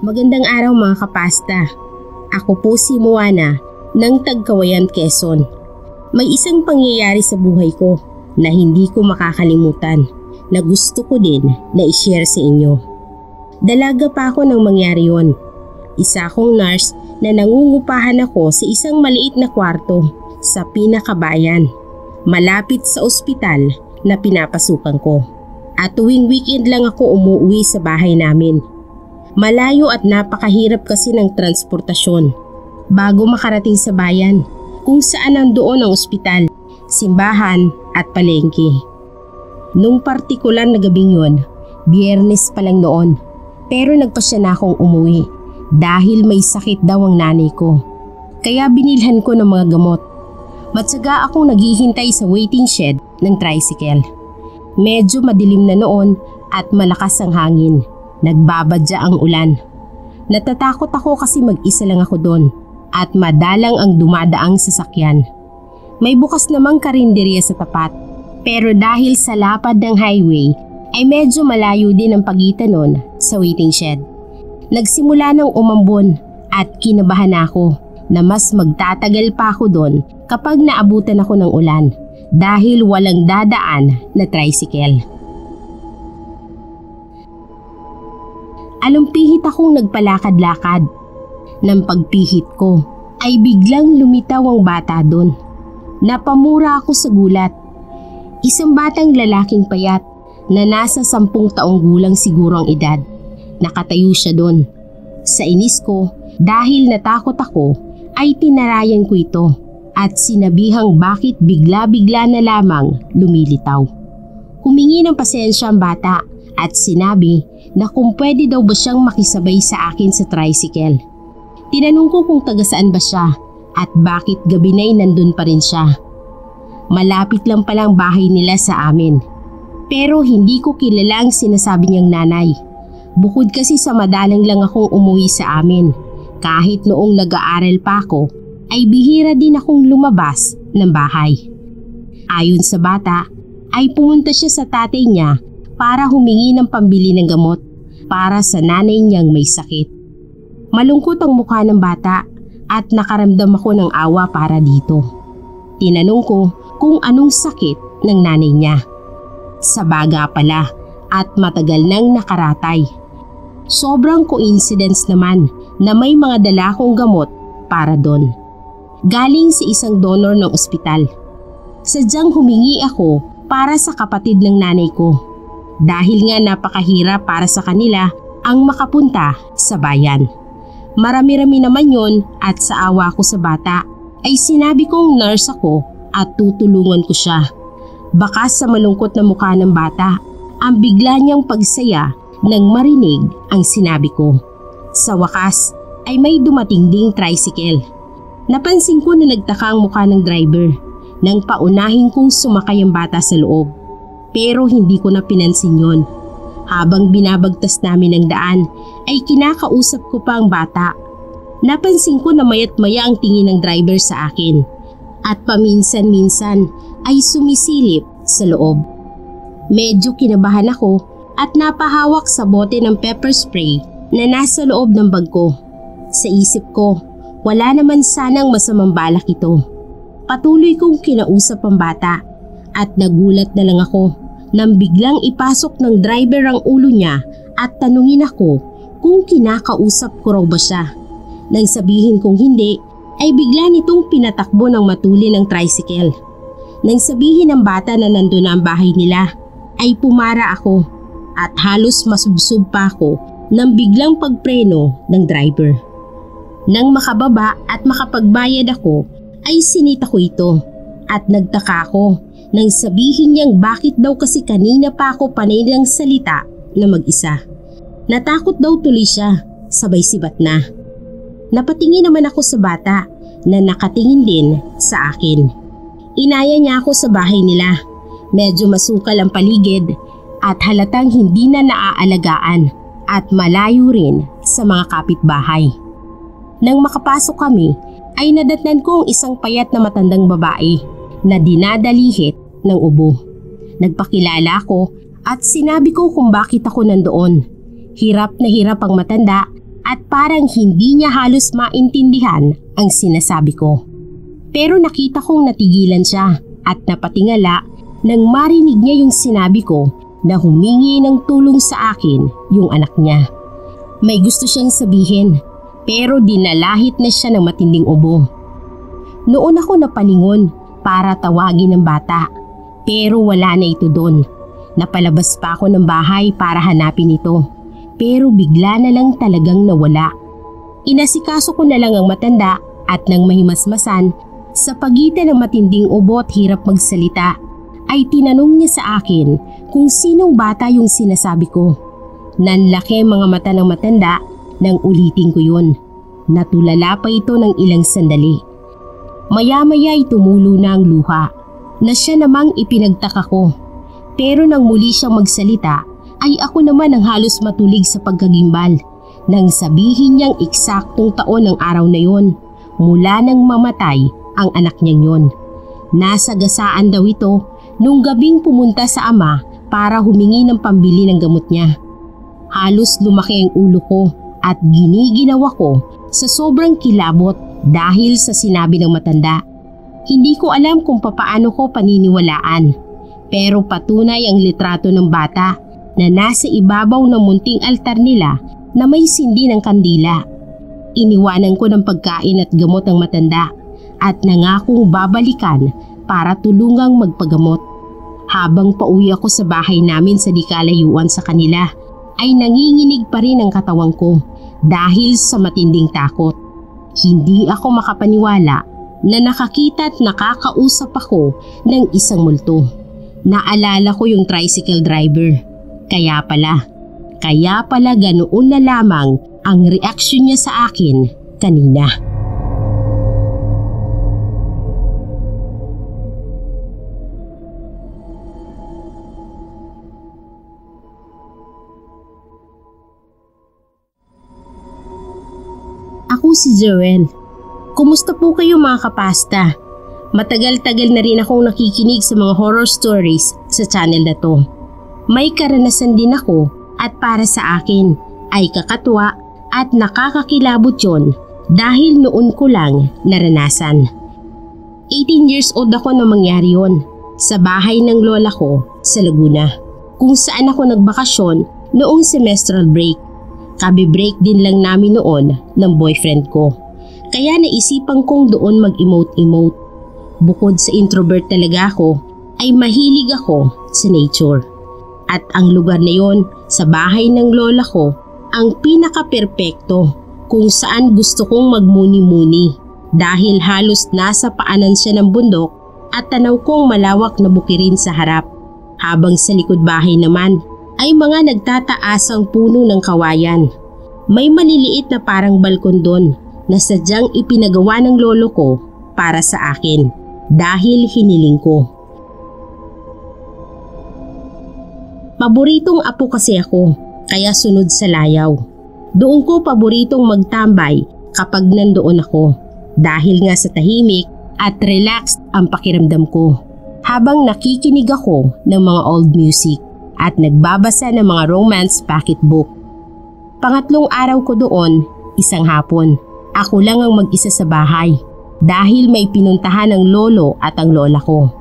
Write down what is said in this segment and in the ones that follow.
Magandang araw mga kapasta. Ako po si Moana ng Tagkawayan, Quezon. May isang pangyayari sa buhay ko na hindi ko makakalimutan na gusto ko din na i-share sa inyo. Dalaga pa ako nang mangyari yon. Isa akong nurse na nangungupahan ako sa isang maliit na kwarto sa pinakabayan, malapit sa ospital na pinapasukan ko. At tuwing weekend lang ako umuwi sa bahay namin. Malayo at napakahirap kasi ng transportasyon bago makarating sa bayan kung saan nandoon ang ospital, simbahan at palengke. Nung partikular na gabing yun, Biyernes pa lang noon, pero nagpasya na akong umuwi dahil may sakit daw ang nanay ko. Kaya binilhan ko ng mga gamot. Matsaga akong naghihintay sa waiting shed ng tricycle. Medyo madilim na noon at malakas ang hangin. Nagbabadya ang ulan. Natatakot ako kasi mag-isa lang ako doon at madalang ang dumadaang sasakyan. May bukas namang karinderya sa tapat, pero dahil sa lapad ng highway ay medyo malayo din ang pagitan nun sa waiting shed. Nagsimula ng umambon at kinabahan ako na mas magtatagal pa ako doon kapag naabutan ako ng ulan dahil walang dadaan na tricycle. Alumpihit akong nagpalakad-lakad. Nang pagpihit ko ay biglang lumitaw ang bata doon. Napamura ako sa gulat. Isang batang lalaking payat na nasa 10 taong gulang siguro ang edad. Nakatayo siya doon. Sa inis ko dahil natakot ako ay tinarayan ko ito at sinabihang bakit bigla-bigla na lamang lumilitaw. Humingi ng pasensya ang bata at sinabi na kung pwede daw ba siyang makisabay sa akin sa tricycle. Tinanong ko kung taga saan ba siya at bakit gabi na'y nandun pa rin siya. Malapit lang palang bahay nila sa amin. Pero hindi ko kilala ang sinasabi niyang nanay. Bukod kasi sa madalang lang akong umuwi sa amin. Kahit noong nag-aaral pa ako, ay bihira din akong lumabas ng bahay. Ayon sa bata, ay pumunta siya sa tatay niya para humingi ng pambili ng gamot para sa nanay niyang may sakit. Malungkot ang mukha ng bata at nakaramdam ako ng awa para dito. Tinanong ko kung anong sakit ng nanay niya. Sa baga pala at matagal nang nakaratay. Sobrang coincidence naman na may mga dala akong gamot para doon. Galing sa isang donor ng ospital. Sadyang humingi ako para sa kapatid ng nanay ko. Dahil nga napakahirap para sa kanila ang makapunta sa bayan. Marami-rami naman yon at sa awa ko sa bata ay sinabi kong nurse ako at tutulungan ko siya. Baka sa malungkot na mukha ng bata ang bigla niyang pagsaya nang marinig ang sinabi ko. Sa wakas ay may dumating ding tricycle. Napansin ko na nagtaka ang mukha ng driver nang paunahin kong sumakay ang bata sa loob. Pero hindi ko na pinansin yon. Habang binabagtas namin ang daan ay kinakausap ko pa ang bata. Napansin ko na mayat maya ang tingin ng driver sa akin at paminsan-minsan ay sumisilip sa loob. Medyo kinabahan ako at napahawak sa bote ng pepper spray na nasa loob ng bag ko. Sa isip ko, wala naman sanang masamang balak ito. Patuloy kong kinausap ang bata at nagulat na lang ako nang biglang ipasok ng driver ang ulo niya at tanungin ako kung kinakausap ko raw ba siya. Nang sabihin kong hindi, ay bigla nitong pinatakbo ng matuli ng tricycle. Nang sabihin ng bata na nandun na ang bahay nila, ay pumara ako at halos masubsob pa ako nang biglang pagpreno ng driver. Nang makababa at makapagbayad ako, ay sinita ko ito at nagtaka ako nang sabihin niyang bakit daw kasi kanina pa ako panay ng salita na mag-isa. Natakot daw tuloy siya, sabay sibat na. Napatingin naman ako sa bata na nakatingin din sa akin. Inaya niya ako sa bahay nila. Medyo masukal ang paligid at halatang hindi na naaalagaan at malayo rin sa mga kapitbahay. Nang makapasok kami ay nadatnan ko ang isang payat na matandang babae na dinadalihit ng ubo. Nagpakilala ako at sinabi ko kung bakit ako nandoon. Hirap na hirap ang matanda at parang hindi niya halos maintindihan ang sinasabi ko. Pero nakita kong natigilan siya at napatingala nang marinig niya yung sinabi ko na humingi ng tulong sa akin yung anak niya. May gusto siyang sabihin pero dinalahit na siya ng matinding ubo. Noon ako napalingon para tawagin ng bata pero wala na ito doon. Napalabas pa ako ng bahay para hanapin ito pero bigla na lang talagang nawala. Inasikaso ko na lang ang matanda at nang mahimasmasan sa pagitan ng matinding ubo at hirap magsalita ay tinanong niya sa akin kung sinong bata yung sinasabi ko. Nanlaki mga mata ng matanda nang ulitin ko yun. Natulala pa ito ng ilang sandali. Maya-maya ay tumulo na ang luha na siya namang ipinagtaka ko. Pero nang muli siyang magsalita ay ako naman ang halos matulig sa pagkagimbal nang sabihin niyang eksaktong taon ng araw na yon mula nang mamatay ang anak niyang yon. Nasa gasaan daw ito nung gabing pumunta sa ama para humingi ng pambili ng gamot niya. Halos lumaki ang ulo ko at giniginawa ko sa sobrang kilabot dahil sa sinabi ng matanda. Hindi ko alam kung papaano ko paniniwalaan pero patunay ang litrato ng bata na nasa ibabaw ng munting altar nila na may sindi ng kandila. Iniwanan ko ng pagkain at gamot ang matanda at nangakong babalikan para tulungang magpagamot. Habang pauwi ako sa bahay namin sa di kalayuan sa kanila ay nanginginig pa rin ang katawan ko dahil sa matinding takot. Hindi ako makapaniwala na nakakita at nakakausap ako ng isang multo. Naalala ko yung tricycle driver. Kaya pala ganoon na lamang ang reaksyon niya sa akin kanina. Ako si Joel. Kumusta po kayo mga kapasta? Matagal-tagal na rin akong nakikinig sa mga horror stories sa channel na to. May karanasan din ako at para sa akin ay kakatwa at nakakakilabot yon dahil noon ko lang naranasan. 18 years old ako nang mangyari yon sa bahay ng lola ko sa Laguna kung saan ako nagbakasyon noong semestral break. Kabi-break din lang namin noon ng boyfriend ko kaya naisipan kong doon mag-emote-emote. Bukod sa introvert talaga ako ay mahilig ako sa nature. At ang lugar na yon sa bahay ng lola ko ang pinaka-perpekto kung saan gusto kong magmuni-muni dahil halos nasa paanan siya ng bundok at tanaw kong malawak na bukirin sa harap. Habang sa likod bahay naman ay mga nagtataasang puno ng kawayan. May maliliit na parang balkon doon na sadyang ipinagawa ng lolo ko para sa akin dahil hiniling ko. Paboritong apo kasi ako, kaya sunod sa layaw. Doon ko paboritong magtambay kapag nandoon ako dahil nga sa tahimik at relaxed ang pakiramdam ko habang nakikinig ako ng mga old music at nagbabasa ng mga romance pocketbook. Pangatlong araw ko doon, isang hapon. Ako lang ang mag-isa sa bahay dahil may pinuntahan ng lolo at ang lola ko.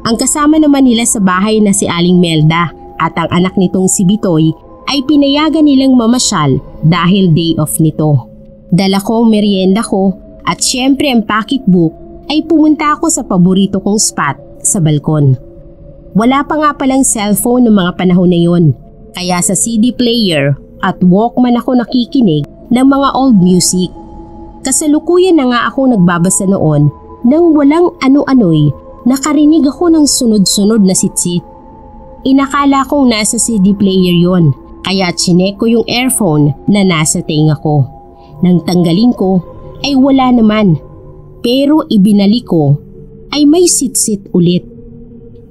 Ang kasama naman nila sa bahay na si Aling Melda at ang anak nitong si Bitoy ay pinayagan nilang mamasyal dahil day off nito. Dala ko ang merienda ko at syempre ang pocketbook ay pumunta ako sa paborito kong spot sa balkon. Wala pa nga palang cellphone ng mga panahon na yun kaya sa CD player at Walkman ako nakikinig ng mga old music. Kasalukuyan na nga ako nagbabasa noon nang walang ano-ano'y nakarinig ako ng sunod-sunod na sitsit. Inakala kong nasa CD player yon kaya chinek ko yung earphone na nasa tenga ko. Nang tanggalin ko ay wala naman pero ibinalik ko ay may sitsit ulit.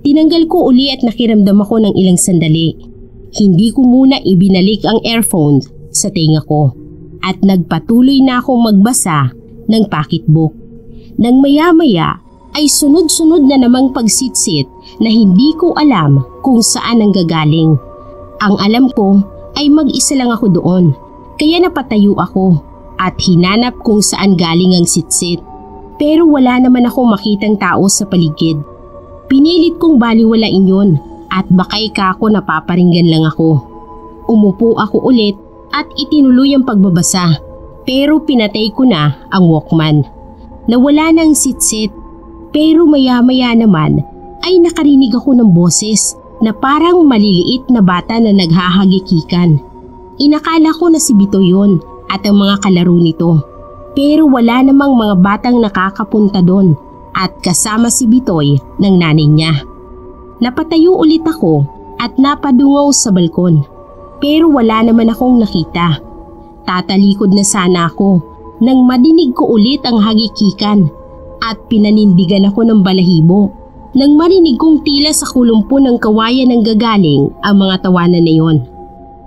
Tinanggal ko uli at nakiramdam ako ng ilang sandali. Hindi ko muna ibinalik ang earphone sa tenga ko at nagpatuloy na akong magbasa ng pocketbook. Nang maya-maya ay sunod-sunod na namang pagsitsit na hindi ko alam kung saan ang gagaling. Ang alam ko ay mag-isa lang ako doon Kaya napatayo ako at hinanap kung saan galing ang sitsit. Pero wala naman akong makitang tao sa paligid. Pinilit kong baliwalain yun at bakay ka ako napaparinggan lang ako. Umupo ako ulit at itinuloy ang pagbabasa. Pero pinatay ko na ang Walkman. Nawala na ang sitsit. Pero maya-maya naman ay nakarinig ako ng boses na parang maliliit na bata na naghahagikikan. Inakala ko na si Bito yun at ang mga kalaro nito. Pero wala namang mga batang nakakapunta doon at kasama si Bitoy ng nanay niya. Napatayo ulit ako at napadungaw sa balkon. Pero wala naman akong nakita. Tatalikod na sana ako nang madinig ko ulit ang hagikikan at pinanindigan ako ng balahibo nang marinig kong tila sa kulumpo ng kawayan ng gagaling ang mga tawanan na yon.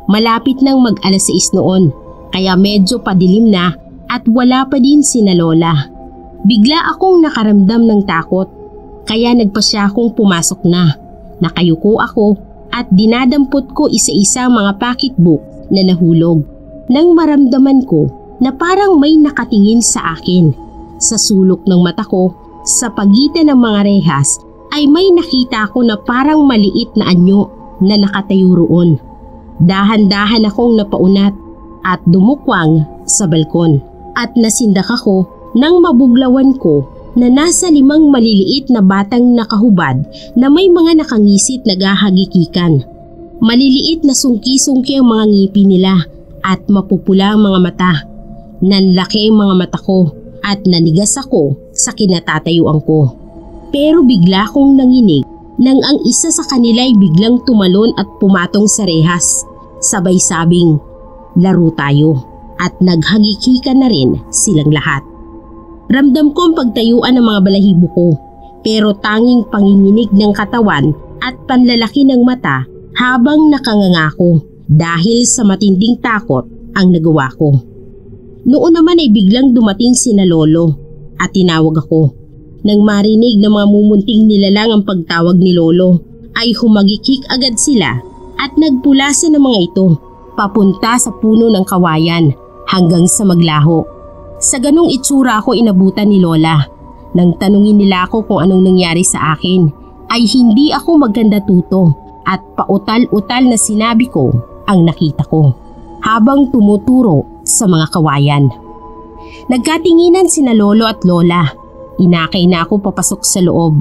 Malapit nang mag-alas 6 noon kaya medyo padilim na at wala pa din sina Lola. Bigla akong nakaramdam ng takot kaya nagpasya akong pumasok na. Nakayuko ako at dinadampot ko isa-isa ang mga pocketbook na nahulog. Nang maramdaman ko na parang may nakatingin sa akin. Sa sulok ng mata ko, sa pagitan ng mga rehas, ay may nakita ako na parang maliit na anyo na nakatayo roon. Dahan-dahan akong napaunat at dumukwang sa balkon. At nasindak ako nang mabuglawan ko na nasa 5 maliliit na batang nakahubad na may mga nakangisit na gahagikikan. Maliliit na sungki-sungki ang mga ngipin nila at mapupula ang mga mata. Nanlaki ang mga mata ko at nanigas ako sa kinatatayuan ko. Pero bigla kong nanginig nang ang isa sa kanila ay biglang tumalon at pumatong sa rehas. Sabay sabing, "Laro tayo." At naghagikikan na rin silang lahat. Ramdam ko ang pagtayuan ng mga balahibo ko, pero tanging panginginig ng katawan at panlalaki ng mata habang nakangangako dahil sa matinding takot ang nagawa ko. Noon naman ay biglang dumating sina Lolo at tinawag ako. Nang marinig ng mga mumunting nilalang ang pagtawag ni Lolo, ay humagikik agad sila at nagpulasan ng mga ito papunta sa puno ng kawayan hanggang sa maglaho. Sa ganung itsura ako inabutan ni Lola. Nang tanungin nila ako kung anong nangyari sa akin, ay hindi ako magkanda tuto at pautal-utal na sinabi ko ang nakita ko habang tumuturo sa mga kawayan. Nagkatinginan sina Lolo at Lola. Inakay na ako papasok sa loob.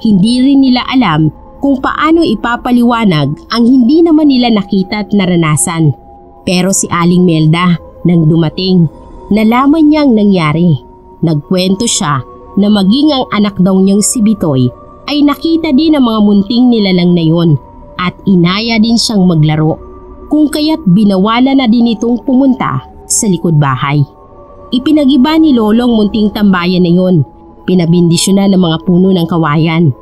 Hindi rin nila alam kung paano ipapaliwanag ang hindi naman nila nakita at naranasan. Pero si Aling Melda, nang dumating, nalaman niyang nangyari. Nagkwento siya na maging ang anak daw niyang si Bitoy ay nakita din ang mga munting nilalang na yon at inaya din siyang maglaro. Kung kaya't binawala na din itong pumunta sa likod bahay. Ipinagiba ni Lolo ang munting tambayan na yon. Pinabindisyonan ng mga puno ng kawayan.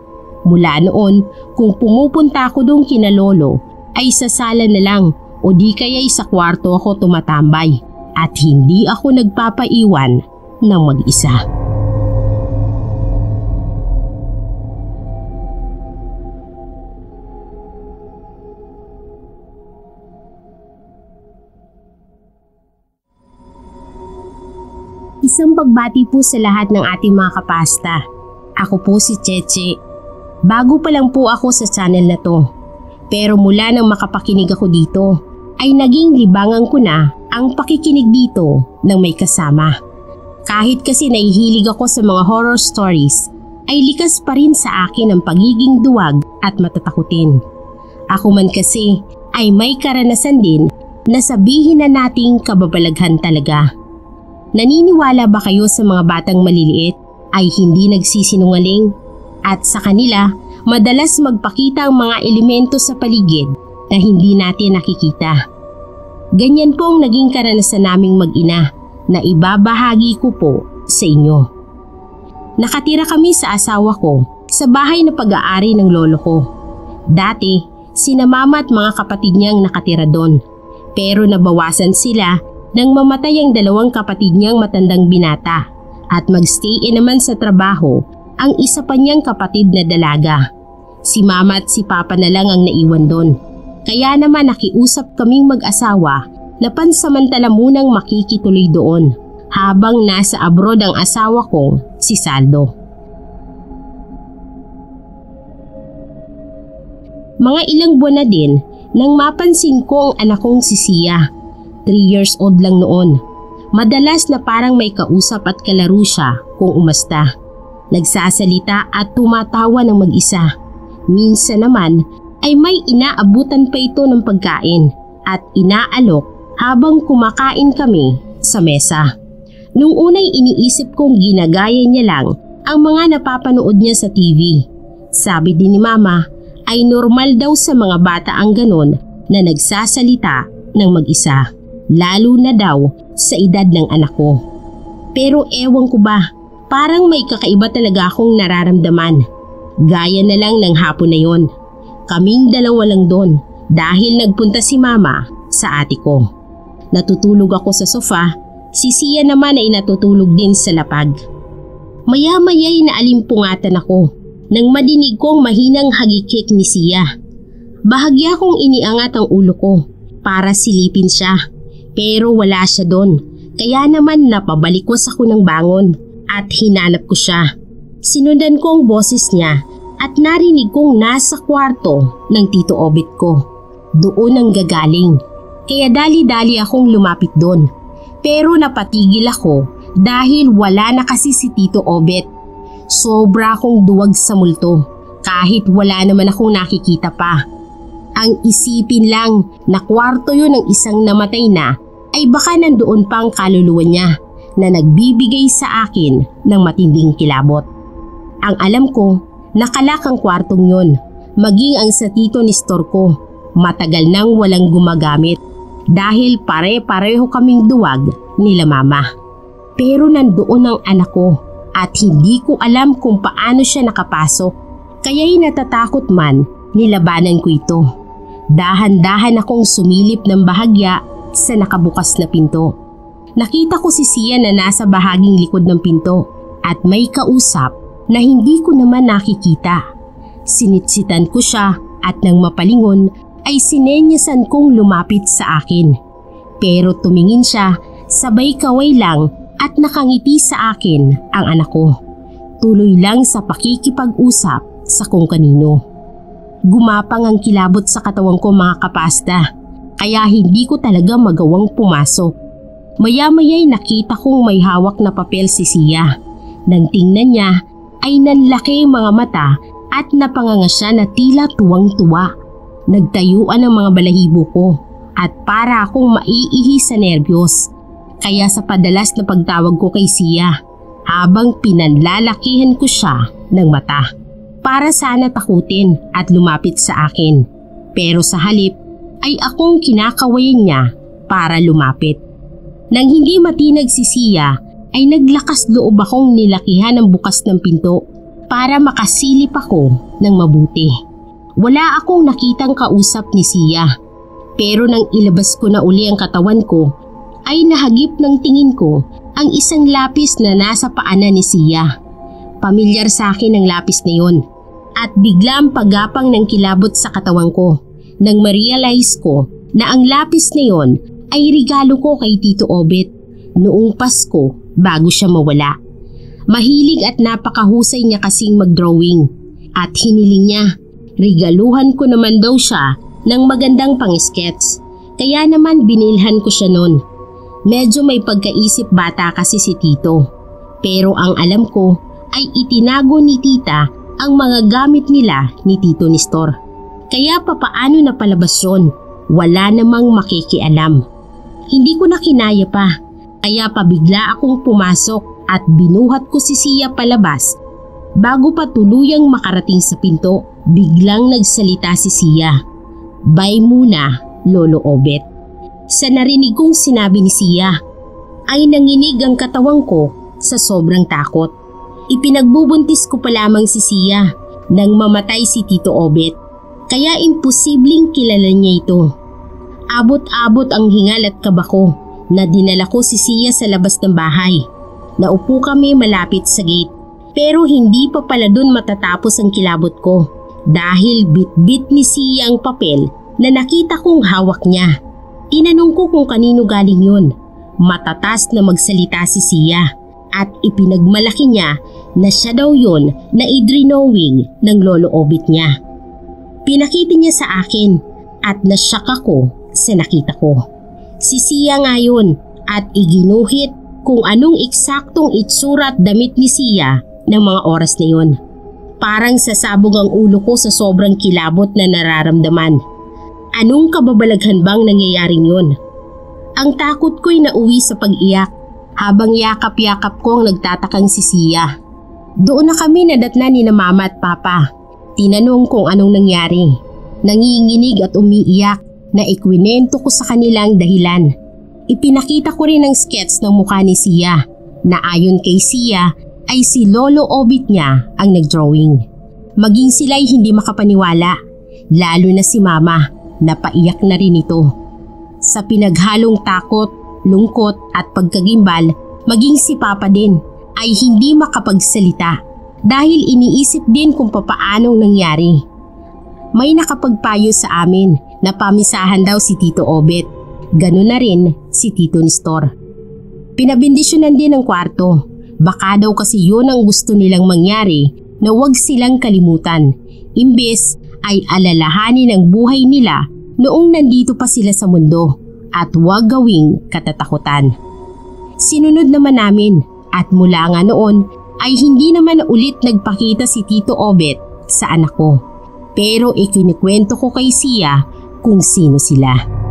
Mula noon, kung pumupunta ako doon kina Lolo, ay sa sala na lang o di kaya'y sa kwarto ako tumatambay at hindi ako nagpapaiwan ng mag-isa. Isang pagbati po sa lahat ng ating mga kapasta. Ako po si Cheche. Bago pa lang po ako sa channel na to. Pero mula nang makapakinig ako dito, ay naging libangan ko na ang pakikinig dito ng may kasama. Kahit kasi nahihilig ako sa mga horror stories, ay likas pa rin sa akin ang pagiging duwag at matatakutin. Ako man kasi ay may karanasan din na sabihin na nating kababalaghan talaga. Naniniwala ba kayo sa mga batang maliliit ay hindi nagsisinungaling? At sa kanila, madalas magpakita ang mga elemento sa paligid na hindi natin nakikita. Ganyan po ang naging karanasan naming mag-ina na ibabahagi ko po sa inyo. Nakatira kami sa asawa ko sa bahay na pag-aari ng lolo ko. Dati, sina mama at mga kapatid niyang nakatira doon. Pero nabawasan sila nang mamatay ang 2 kapatid niyang matandang binata at mag-stay-in naman sa trabaho ang isa pa niyang kapatid na dalaga. Si mama at si papa na lang ang naiwan doon. Kaya naman nakiusap kaming mag-asawa na pansamantala munang makikituloy doon habang nasa abroad ang asawa kong si Saldo. Mga ilang buwan na din nang mapansin ko ang anak kong si Sia. 3 years old lang noon. Madalas na parang may kausap at kalaro siya kung umasta. Nagsasalita at tumatawa ng mag-isa. Minsan naman ay may inaabutan pa ito ng pagkain at inaalok habang kumakain kami sa mesa. Nung unay iniisip kong ginagaya niya lang ang mga napapanood niya sa TV. Sabi din ni Mama ay normal daw sa mga bata ang ganon na nagsasalita ng mag-isa. Lalo na daw sa edad ng anak ko. Pero ewan ko ba, parang may kakaiba talaga akong nararamdaman. Gaya na lang ng hapon na yon. Kaming dalawa lang doon dahil nagpunta si Mama sa ate ko. Natutulog ako sa sofa, si Sia naman ay natutulog din sa lapag. Maya-maya'y naalimpungatan ako nang madinig kong mahinang hagikik ni Sia. Bahagya kong iniangat ang ulo ko para silipin siya. Pero wala siya doon, kaya naman napabalikwas ako ng bangon at hinanap ko siya. Sinundan ko ang boses niya at narinig kong nasa kwarto ng Tito Obet ko. Doon ang gagaling, kaya dali-dali akong lumapit doon. Pero napatigil ako dahil wala na kasi si Tito Obet. Sobra akong duwag sa multo kahit wala naman akong nakikita pa. Ang isipin lang na kwarto yun ng isang namatay na ay baka nandoon pa ang kaluluwa niya na nagbibigay sa akin ng matinding kilabot. Ang alam ko, nakalak ang kwartong yun, maging ang sa Tito Nestor ko. Matagal nang walang gumagamit dahil pare-pareho kaming duwag nila Mama. Pero nandoon ang anak ko at hindi ko alam kung paano siya nakapasok. Kaya'y natatakot man, nilabanan ko ito. Dahan-dahan akong sumilip ng bahagya sa nakabukas na pinto. Nakita ko si Sia na nasa bahaging likod ng pinto at may kausap na hindi ko naman nakikita. Sinitsitan ko siya at nang mapalingon ay sinenyasan kong lumapit sa akin. Pero tumingin siya, sabay kaway lang at nakangiti sa akin ang anak ko. Tuloy lang sa pakikipag-usap sa kung kanino. Gumapang ang kilabot sa katawan ko mga kapasta, kaya hindi ko talaga magawang pumasok. Maya-maya'y nakita kong may hawak na papel si Sia. Nang tingnan niya ay nanlaki mga mata at napanganga siya na tila tuwang-tuwa. Nagtayuan ang mga balahibo ko at para akong maiihi sa nerbiyos. Kaya sa padalas na pagtawag ko kay Sia, habang pinanlalakihan ko siya ng mata. Para sana takutin at lumapit sa akin. Pero sa halip ay akong kinakawayan niya para lumapit. Nang hindi matinag si Sia ay naglakas loob akong nilakihan ang bukas ng pinto para makasilip ako ng mabuti. Wala akong nakitang kausap ni Sia. Pero nang ilabas ko na uli ang katawan ko ay nahagip ng tingin ko ang isang lapis na nasa paanan ni Sia. Pamilyar sa akin ang lapis na yon at biglang paggapang ng kilabot sa katawan ko nang ma-realize ko na ang lapis na yon ay regalo ko kay Tito Obet noong Pasko bago siya mawala. Mahilig at napakahusay niya kasing mag-drawing at hiniling niya regaluhan ko naman daw siya ng magandang pang-sketch, kaya naman binilhan ko siya noon. Medyo may pagkaisip bata kasi si Tito, pero ang alam ko ay itinago ni Tita ang mga gamit nila ni Tito Nestor. Kaya papaano na palabas yun? Wala namang makikialam. Hindi ko na kinaya pa, kaya pabigla akong pumasok at binuhat ko si Sia palabas. Bago pa tuluyang makarating sa pinto, biglang nagsalita si Sia. "Bye muna, Lolo Obet." Sa narinig kong sinabi ni Sia, ay nanginig ang katawang ko sa sobrang takot. Ipinagbubuntis ko pa lamang si Sia nang mamatay si Tito Obet, kaya imposibleng kilala niya ito. Abot-abot ang hingal at kaba ko na dinala ko si Sia sa labas ng bahay. Naupo kami malapit sa gate, pero hindi pa pala dun matatapos ang kilabot ko dahil bit-bit ni Sia ang papel na nakita kong hawak niya. Tinanong ko kung kanino galing yun. Matatas na magsalita si Sia at ipinagmalaki niya na siya daw yun na idrinowing ng lolo Obit niya. Pinakita niya sa akin at nasyak ako sa nakita ko. Si Sia nga yun at iginuhit kung anong eksaktong itsura at damit ni Sia ng mga oras na yun. Parang sasabog ang ulo ko sa sobrang kilabot na nararamdaman. Anong kababalaghan bang nangyayaring yun? Ang takot ko'y nauwi sa pag-iyak habang yakap-yakap ko ang nagtatakang si Sia. Doon na kami nadatna ni na mama at papa. Tinanong kung anong nangyari. Nanginginig at umiiyak na ikwinento ko sa kanilang dahilan. Ipinakita ko rin ang sketch ng mukha ni Sia na ayon kay Sia ay si lolo Obit niya ang nagdrawing. Maging sila'y hindi makapaniwala, lalo na si mama. Napaiyak na rin ito. Sa pinaghalong takot, lungkot at pagkagimbal, maging si Papa din ay hindi makapagsalita dahil iniisip din kung papaanong nangyari. May nakapagpayo sa amin na pamisahan daw si Tito Obet. Ganun na rin si Tito Nestor. Pinabindisyonan din ang kwarto. Baka daw kasi yun ang gusto nilang mangyari na wag silang kalimutan. Imbes ay alalahanin ang buhay nila noong nandito pa sila sa mundo at huwag gawing katatakutan. Sinunod naman namin at mula nga noon ay hindi naman ulit nagpakita si Tito Obet sa anak ko. Pero ikinikwento ko kay Sia kung sino sila.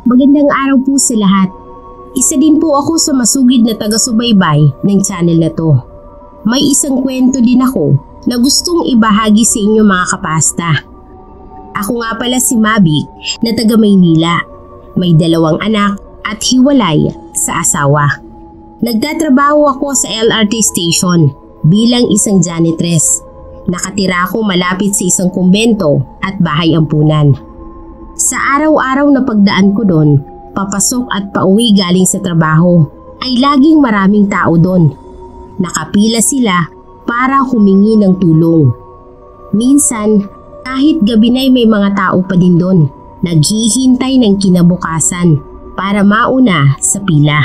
Magandang araw po sa lahat. Isa din po ako sa masugid na taga-subaybay ng channel na to. May isang kwento din ako na gustong ibahagi sa inyo mga kapasta. Ako nga pala si Mabik na taga Maynila. May 2 anak at hiwalay sa asawa. Nagtatrabaho ako sa LRT station bilang isang janitress. Nakatira ako malapit sa isang kumbento at bahay ampunan. Sa araw-araw na pagdaan ko doon, papasok at pauwi galing sa trabaho, ay laging maraming tao doon. Nakapila sila para humingi ng tulong. Minsan, kahit gabi na'y may mga tao pa din doon, naghihintay ng kinabukasan para mauna sa pila.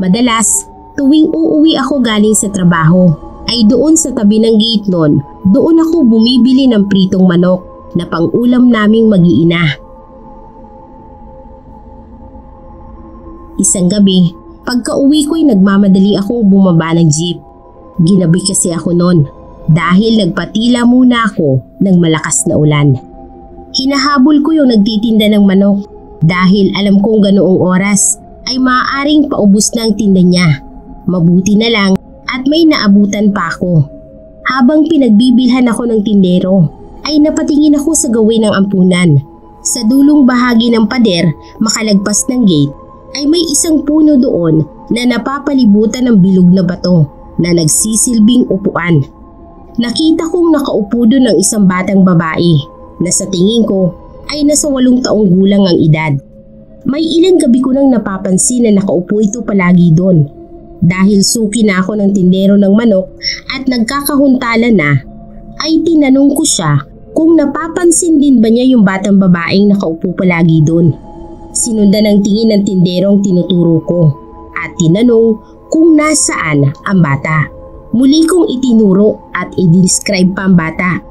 Madalas, tuwing uuwi ako galing sa trabaho, ay doon sa tabi ng gate noon, doon ako bumibili ng pritong manok na pang-ulam naming mag-iina. Isang gabi, pagka-uwi ko'y nagmamadali akong bumaba ng jeep. Ginabi kasi ako noon dahil nagpatila muna ako ng malakas na ulan. Hinahabol ko yung nagtitinda ng manok dahil alam kong ganoong oras ay maaaring paubos na ang tinda niya. Mabuti na lang at may naabutan pa ako. Habang pinagbibilhan ako ng tindero ay napatingin ako sa gawin ng ampunan. Sa dulong bahagi ng pader, makalagpas ng gate, ay may isang puno doon na napapalibutan ng bilog na bato na nagsisilbing upuan. Nakita kong nakaupo doon ng isang batang babae na sa tingin ko ay nasa 8 taong gulang ang edad. May ilang gabi ko nang napapansin na nakaupo ito palagi doon. Dahil suki na ako ng tindero ng manok at nagkakahuntalan na, ay tinanong ko siya kung napapansin din ba niya yung batang babaeng nakaupo palagi doon. Sinundan ng tingin ng tinderong tinuturo ko at tinanong kung nasaan ang bata. Muli kong itinuro at i-describe pa ang bata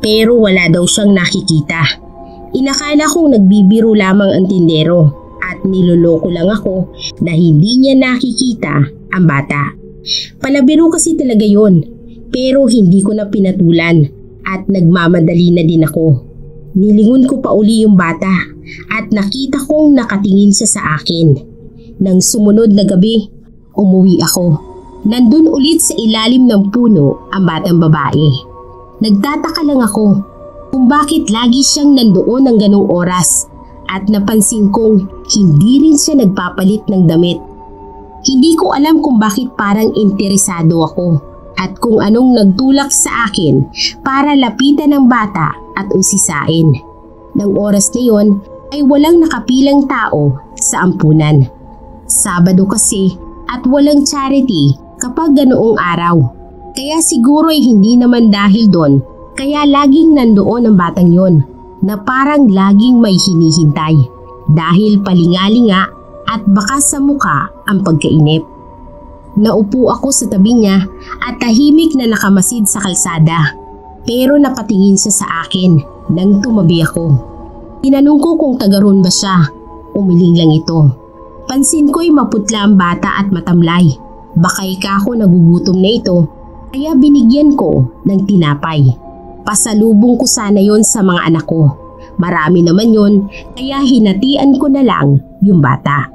pero wala daw siyang nakikita. Inakala kong nagbibiro lamang ang tindero at niloloko lang ako na hindi niya nakikita ang bata. Palabiro kasi talaga yon pero hindi ko na pinatulan at nagmamadali na din ako. Nilingon ko pa uli yung bata at nakita kong nakatingin siya sa akin. Nang sumunod na gabi, umuwi ako. Nandun ulit sa ilalim ng puno ang batang babae. Nagtataka lang ako kung bakit lagi siyang nandoon ng ganong oras at napansin kong hindi rin siya nagpapalit ng damit. Hindi ko alam kung bakit parang interesado ako at kung anong nagtulak sa akin para lapitan ng bata at usisain. Nang oras na yon ay walang nakapilang tao sa ampunan. Sabado kasi at walang charity kapag ganoong araw. Kaya siguro ay hindi naman dahil doon, kaya laging nandoon ang batang yon na parang laging may hinihintay dahil palingalinga at baka sa muka ang pagkainip. Naupo ako sa tabi niya at tahimik na nakamasid sa kalsada, pero napatingin siya sa akin nang tumabi ako. Tinanong ko kung taga roon ba siya. Umiling lang ito. Pansin ko'y maputla ang bata at matamlay. Baka ako nagugutom na ito, kaya binigyan ko ng tinapay. Pasalubong ko sana yon sa mga anak ko. Marami naman yon, kaya hinatian ko na lang yung bata.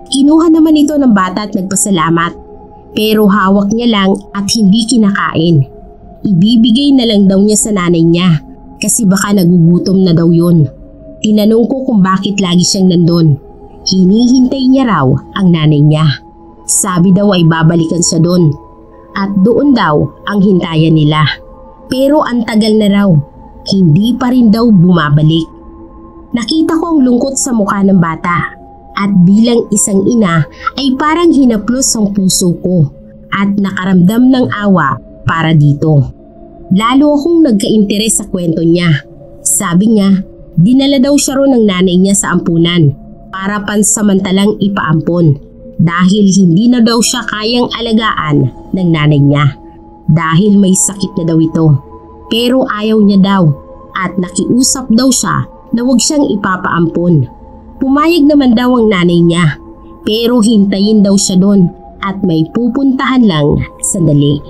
Kinuha naman ito ng bata at nagpasalamat. Pero hawak niya lang at hindi kinakain. Ibibigay na lang daw niya sa nanay niya kasi baka nagugutom na daw yun. Tinanong ko kung bakit lagi siyang nandun. Hinihintay niya raw ang nanay niya. Sabi daw ay babalikan siya doon. At doon daw ang hintayan nila. Pero ang tagal na raw. Hindi pa rin daw bumabalik. Nakita ko ang lungkot sa mukha ng bata. At bilang isang ina ay parang hinaplos ang puso ko. At nakaramdam ng awa para dito. Lalo akong nagka-interes sa kwento niya. Sabi niya, dinala daw siya ron ng nanay niya sa ampunan para pansamantalang ipaampon dahil hindi na daw siya kayang alagaan ng nanay niya dahil may sakit na daw ito. Pero ayaw niya daw at nakiusap daw siya na huwag siyang ipapaampon. Pumayag naman daw ang nanay niya pero hintayin daw siya doon at may pupuntahan lang sandali.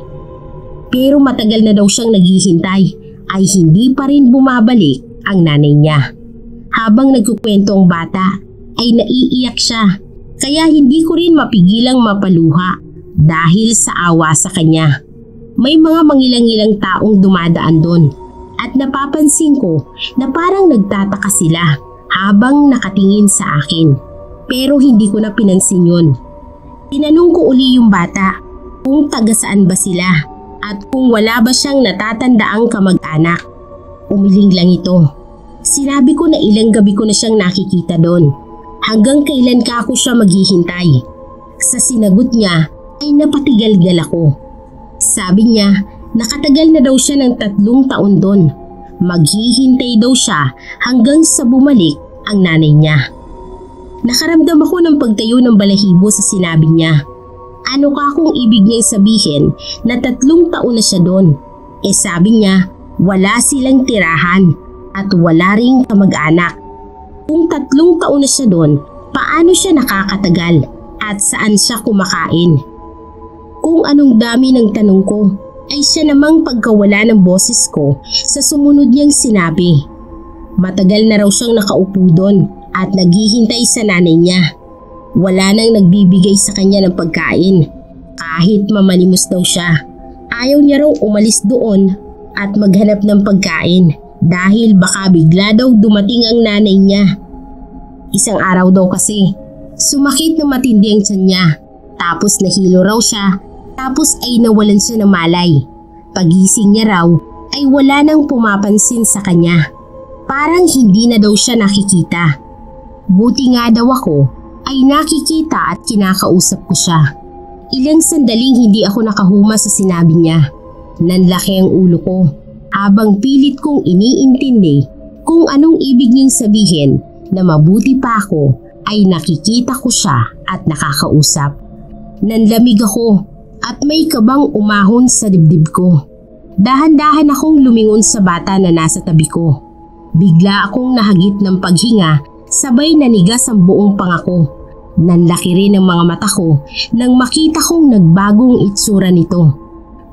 Pero matagal na daw siyang naghihintay ay hindi pa rin bumabalik ang nanay niya. Habang nagkukwento ang bata ay naiiyak siya kaya hindi ko rin mapigilang mapaluha dahil sa awa sa kanya. May mga mangilang-ilang taong dumadaan doon at napapansin ko na parang nagtataka sila habang nakatingin sa akin. Pero hindi ko na pinansin yun. Tinanong ko uli yung bata kung taga saan ba sila at kung wala ba siyang natatandaang kamag-anak. Umiling lang ito. Sinabi ko na ilang gabi ko na siyang nakikita doon. Hanggang kailan ka ako siya maghihintay? Sa sinagot niya ay napatigal-gal ako. Sabi niya nakatagal na daw siya ng 3 taon doon. Maghihintay daw siya hanggang sa bumalik ang nanay niya. Nakaramdam ako ng pagtayo ng balahibo sa sinabi niya. Ano ka kung ibig niyang sabihin na 3 taon na siya doon? Sabi niya wala silang tirahan at wala ring kamag-anak. Kung 3 taon na siya doon, paano siya nakakatagal at saan siya kumakain? Kung anong dami ng tanong ko, ay siya namang pagkawala ng boses ko sa sumunod niyang sinabi. Matagal na raw siyang nakaupo doon at naghihintay sa nanay niya. Wala nang nagbibigay sa kanya ng pagkain. Kahit mamalimos daw siya, ayaw niya raw umalis doon at maghanap ng pagkain dahil baka bigla daw dumating ang nanay niya. Isang araw daw kasi, sumakit na matindi ang tiyan niya. Tapos nahilo raw siya, tapos ay nawalan siya ng malay. Pagising niya raw ay wala nang pumapansin sa kanya. Parang hindi na daw siya nakikita. Buti nga daw ako ay nakikita at kinakausap ko siya. Ilang sandaling hindi ako nakahuma sa sinabi niya. Nanlaki ang ulo ko habang pilit kong iniintindi kung anong ibig niyang sabihin na mabuti pa ako ay nakikita ko siya at nakakausap. Nanlamig ako at may kabang umahon sa dibdib ko. Dahan-dahan akong lumingon sa bata na nasa tabi ko. Bigla akong nahagit ng paghinga, sabay nanigas ang buong pangako. Nanlaki rin ang mga mata ko nang makita kong nagbagong itsura nito.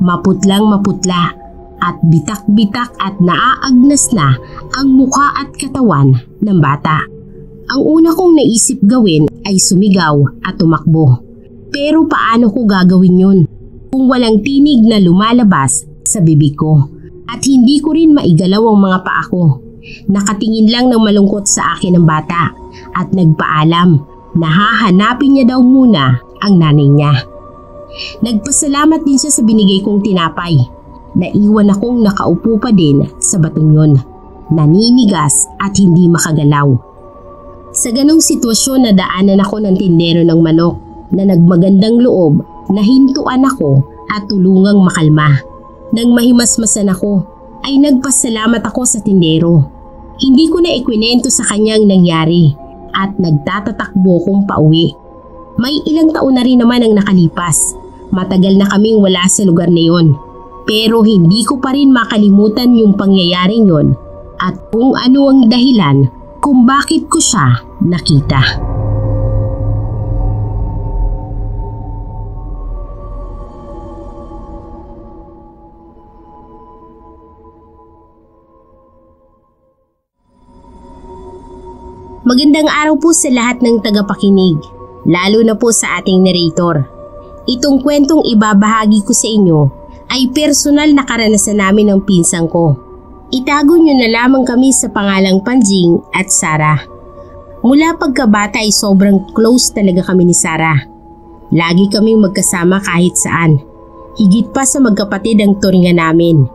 Maputlang maputla at bitak-bitak at naaagnas na ang mukha at katawan ng bata. Ang una kong naisip gawin ay sumigaw at tumakbo. Pero paano ko gagawin yun kung walang tinig na lumalabas sa bibig ko at hindi ko rin maigalaw ang mga paa ko? Nakatingin lang ng malungkot sa akin ang bata at nagpaalam na hahanapin niya daw muna ang nanay niya. Nagpasalamat din siya sa binigay kong tinapay. Naiwan akong nakaupo pa din sa batong yun, naninigas at hindi makagalaw. Sa ganong sitwasyon nadaanan ako ng tindero ng manok na nagmagandang loob na hintuan ako at tulungang makalma. Nang mahimasmasan ako ay nagpasalamat ako sa tindero. Hindi ko na ikwinento sa kanyang nangyari at nagtatatakbo kong pauwi. May ilang taon na rin naman ang nakalipas. Matagal na kaming wala sa lugar na yon. Pero hindi ko pa rin makalimutan yung pangyayaring yon at kung ano ang dahilan kung bakit ko siya nakita. Magandang araw po sa lahat ng tagapakinig, lalo na po sa ating narrator. Itong kwentong ibabahagi ko sa inyo ay personal na karanasan namin ng pinsang ko. Itago nyo na lamang kami sa pangalang Panjing at Sarah. Mula pagkabata ay sobrang close talaga kami ni Sarah. Lagi kaming magkasama kahit saan. Higit pa sa magkapatid ang turingan namin.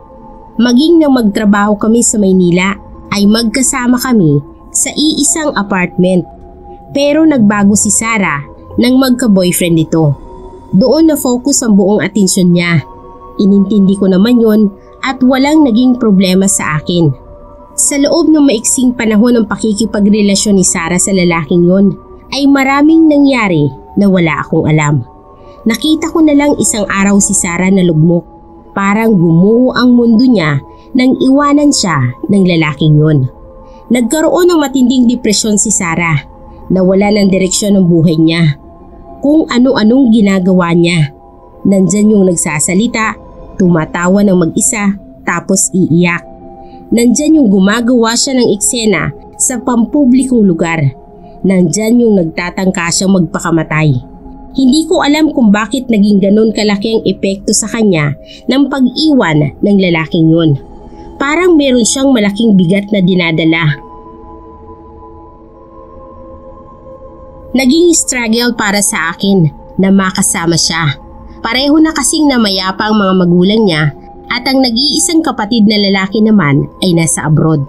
Maging nang magtrabaho kami sa Maynila ay magkasama kami sa iisang apartment. Pero nagbago si Sarah nang magka-boyfriend ito. Doon na focus ang buong atensyon niya. Inintindi ko naman yon at walang naging problema sa akin. Sa loob ng maiksing panahon ng pakikipagrelasyon ni Sarah sa lalaking yon ay maraming nangyari na wala akong alam. Nakita ko na lang isang araw si Sarah na lugmok. Parang gumuho ang mundo niya nang iwanan siya ng lalaking yon. Nagkaroon ng matinding depresyon si Sarah. Nawala ng direksyon ng buhay niya. Kung ano-anong ginagawa niya. Nandyan yung nagsasalita, tumatawa ng mag-isa, tapos iiyak. Nandyan yung gumagawa siya ng eksena sa pampublikong lugar. Nandyan yung nagtatangka siyang magpakamatay. Hindi ko alam kung bakit naging ganun kalaki ang epekto sa kanya ng pag-iwan ng lalaking yun. Parang meron siyang malaking bigat na dinadala. Naging struggle para sa akin na makasama siya. Pareho na kasing namayapa ang mga magulang niya at ang nag-iisang kapatid na lalaki naman ay nasa abroad.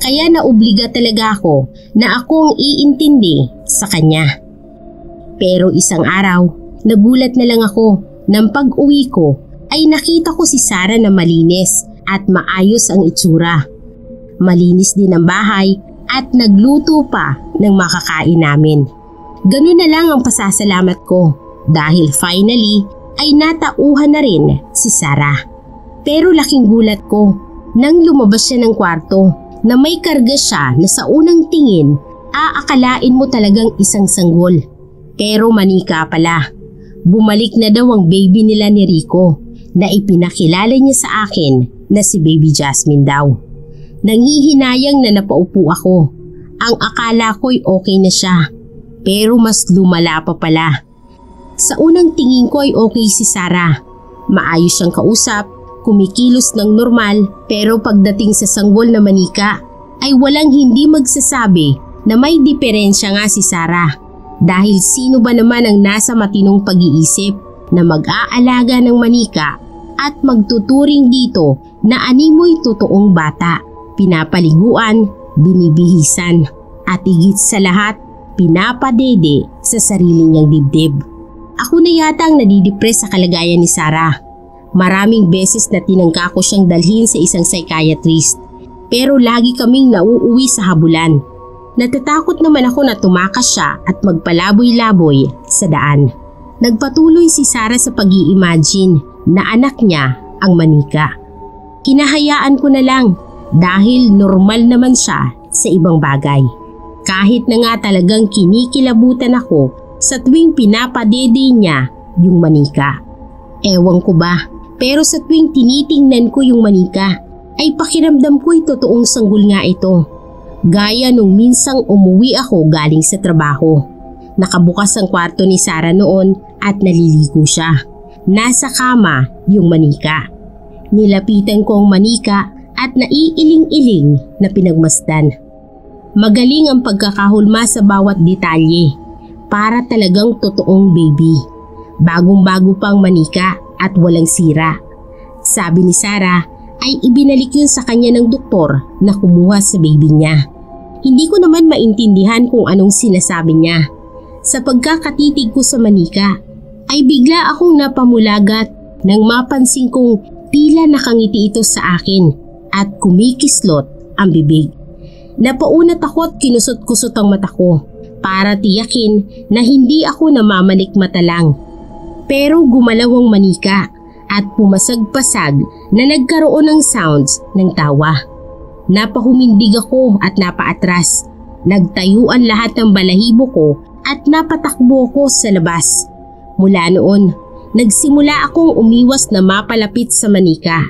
Kaya naobliga talaga ako na ako ang iintindi sa kanya. Pero isang araw, nagulat na lang ako nang pag-uwi ko ay nakita ko si Sarah na malinis at maayos ang itsura. Malinis din ang bahay at nagluto pa ng makakain namin. Ganun na lang ang pasasalamat ko dahil finally ay natauhan na rin si Sarah. Pero laking gulat ko nang lumabas siya ng kwarto na may karga siya na sa unang tingin aakalain mo talagang isang sanggol. Pero manika pala. Bumalik na daw ang baby nila ni Rico na ipinakilala niya sa akin na si Baby Jasmine daw. Nangihinayang na napaupo ako. Ang akala ko'y okay na siya. Pero mas lumala pa pala. Sa unang tingin ko ay okay si Sarah. Maayos siyang kausap, kumikilos ng normal, pero pagdating sa sanggol na manika ay walang hindi magsasabi na may diferensya nga si Sarah. Dahil sino ba naman ang nasa matinong pag-iisip na mag-aalaga ng manika at magtuturing dito na animoy totoong bata, pinapaliguan, binibihisan, at higit sa lahat, pinapadede sa sarili niyang dibdib. Ako na yata ang nadidepress sa kalagayan ni Sarah. Maraming beses na tinangka ko siyang dalhin sa isang psychiatrist, pero lagi kaming nauuwi sa habulan. Natatakot naman ako na tumakas siya at magpalaboy-laboy sa daan. Nagpatuloy si Sarah sa pag-i-imagine na anak niya ang manika. Kinahayaan ko na lang dahil normal naman siya sa ibang bagay. Kahit na nga talagang kinikilabutan ako sa tuwing pinapadede niya yung manika. Ewan ko ba, pero sa tuwing tinitingnan ko yung manika ay pakiramdam ko'y totoong sanggol nga ito. Gaya nung minsang umuwi ako galing sa trabaho. Nakabukas ang kwarto ni Sarah noon at naliligo siya. Nasa kama yung manika. Nilapitan ko ang manika at naiiling-iling na pinagmasdan. Magaling ang pagkakahulma sa bawat detalye. Para talagang totoong baby. Bagong-bago pang manika at walang sira. Sabi ni Sarah ay ibinalik yun sa kanya ng doktor na kumuha sa baby niya. Hindi ko naman maintindihan kung anong sinasabi niya. Sa pagkakatitig ko sa manika, ay bigla akong napamulagat nang mapansin kong tila nakangiti ito sa akin at kumikislot ang bibig. Napaunat ako at kinusot-kusot ang mata ko para tiyakin na hindi ako namamalikmata lang. Pero gumalaw ang manika at pumasag-pasag na nagkaroon ng sounds ng tawa. Napahumindig ako at napaatras. Nagtayuan lahat ng balahibo ko at napatakbo ko sa labas. Mula noon, nagsimula akong umiwas na mapalapit sa manika.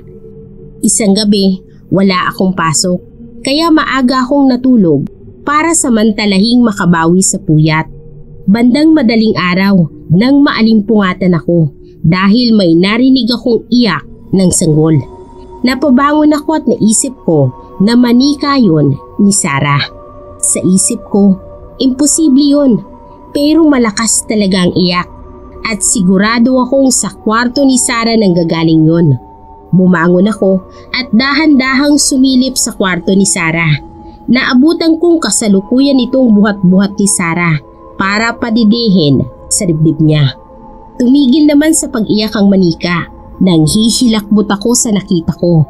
Isang gabi, wala akong pasok, kaya maaga akong natulog para samantalahing makabawi sa puyat. Bandang madaling araw nang maalimpungatan ako dahil may narinig akong iyak ng sanggol. Napabangon ako at naisip ko na manika yon ni Sarah. Sa isip ko, imposible yon, pero malakas talaga ang iyak at sigurado akong sa kwarto ni Sarah nang gagaling yon. Bumangon ako at dahan-dahang sumilip sa kwarto ni Sarah. Naabutan kong kasalukuyan itong buhat-buhat ni Sarah para padidihin sa dibdib niya. Tumigil naman sa pag-iyak ang manika nang hihilakbot ako sa nakita ko.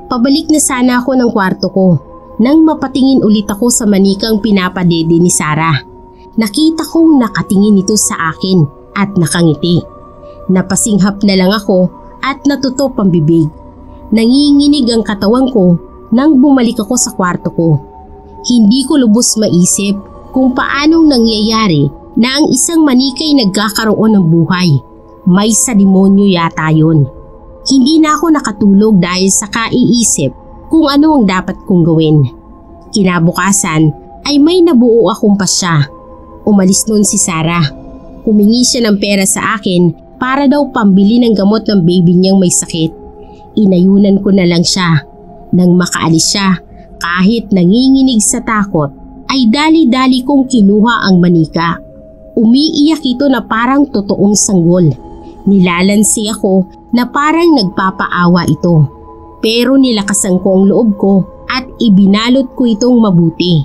Pabalik na sana ako ng kwarto ko nang mapatingin ulit ako sa manikang pinapadede ni Sarah. Nakita kong nakatingin ito sa akin at nakangiti. Napasinghap na lang ako at natutop ang bibig. Nanginginig ang katawan ko nang bumalik ako sa kwarto ko. Hindi ko lubos maisip kung paanong nangyayari na ang isang manika'y nagkakaroon ng buhay. May sa demonyo yata yun. Hindi na ako nakatulog dahil sa kaiisip kung ano ang dapat kong gawin. Kinabukasan ay may nabuo akong pasya. Umalis noon si Sarah. Humingi siya ng pera sa akin para daw pambili ng gamot ng baby niyang may sakit. Inayunan ko na lang siya. Nang makaalis siya, kahit nanginginig sa takot, ay dali-dali kong kinuha ang manika. Umiiyak ito na parang totoong sanggol. Nilalansi ako na parang nagpapaawa ito. Pero nilakasan ko ang loob ko at ibinalot ko itong mabuti.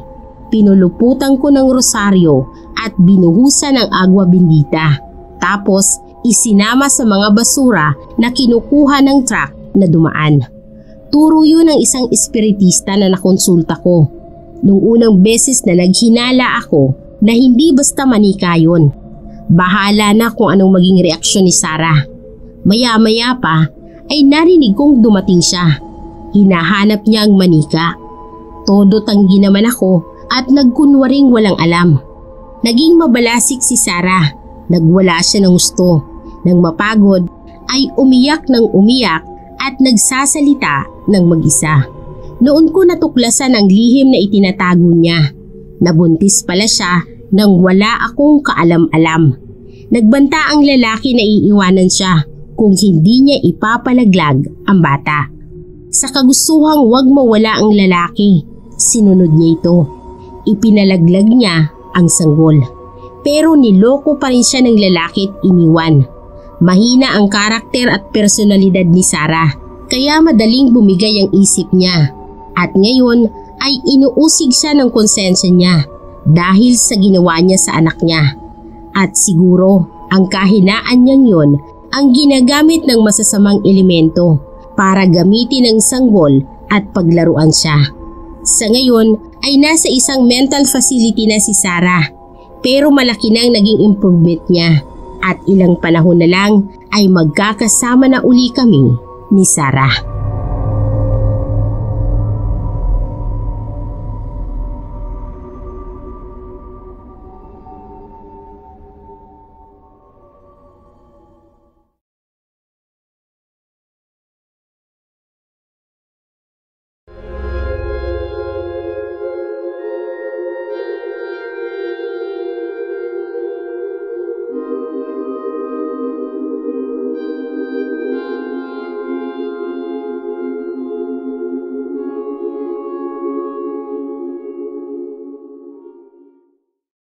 Pinuluputan ko ng rosaryo at binuhusan ng agwa bendita. Tapos isinama sa mga basura na kinukuha ng truck na dumaan. Turo yun ng isang espiritista na nakonsulta ko. Nung unang beses na naghinala ako na hindi basta manika yun. Bahala na kung anong maging reaksyon ni Sarah. Maya-maya pa ay narinig kong dumating siya. Hinahanap niya ang manika. Todo tanggi naman ako at nagkunwaring walang alam. Naging mabalasik si Sarah. Nagwala siya ng gusto. Nang mapagod ay umiyak ng umiyak at nagsasalita ng mag-isa. Noon ko natuklasan ang lihim na itinatago niya. Nabuntis pala siya nang wala akong kaalam-alam. Nagbanta ang lalaki na iiwanan siya kung hindi niya ipapalaglag ang bata. Sa kagustuhang wag mawala ang lalaki, sinunod niya ito. Ipinalaglag niya ang sanggol. Pero niloko pa rin siya ng lalaki at iniwan. Mahina ang karakter at personalidad ni Sarah, kaya madaling bumigay ang isip niya. At ngayon ay inuusig siya ng konsensya niya dahil sa ginawa niya sa anak niya. At siguro ang kahinaan niyang yon ang ginagamit ng masasamang elemento para gamitin ng sanggol at paglaruan siya. Sa ngayon ay nasa isang mental facility na si Sarah, pero malaki na ang naging improvement niya. At ilang panahon na lang ay magkakasama na uli kami ni Sarah.